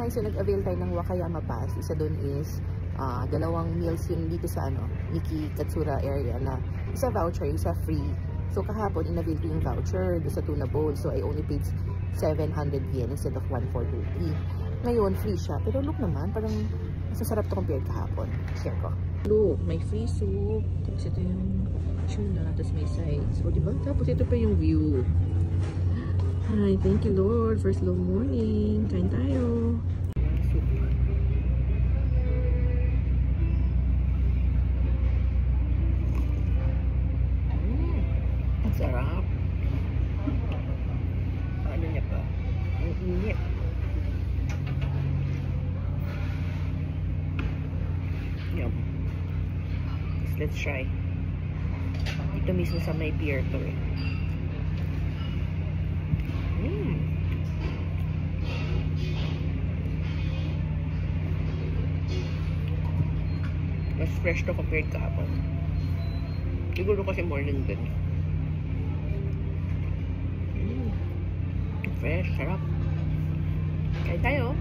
Okay, so nag-avail tayo ng Wakayama Pass. Isa doon is dalawang meals yun dito sa Miki Katsura area na isa voucher, isa free. So kahapon, in-avail ko yung voucher doon sa tuna bowl. So I only paid 700 yen instead of 1,423. Ngayon, free siya. Pero look naman, parang masasarap to compared kahapon. Share ko. Look, may free soup. Tapos ito yung tuna. Tapos may sides. O diba? Tapos ito pa yung view. Hi, thank you Lord for slow morning. Kain tayo. Soup. Ang sarap. Ano niya pa? Ang init. Yum. Let's try. Dito mismo sa may pier to eh. Mas fresh to compared kahapon. Siguro kasi morning din. Fresh, sarap. Kain tayo.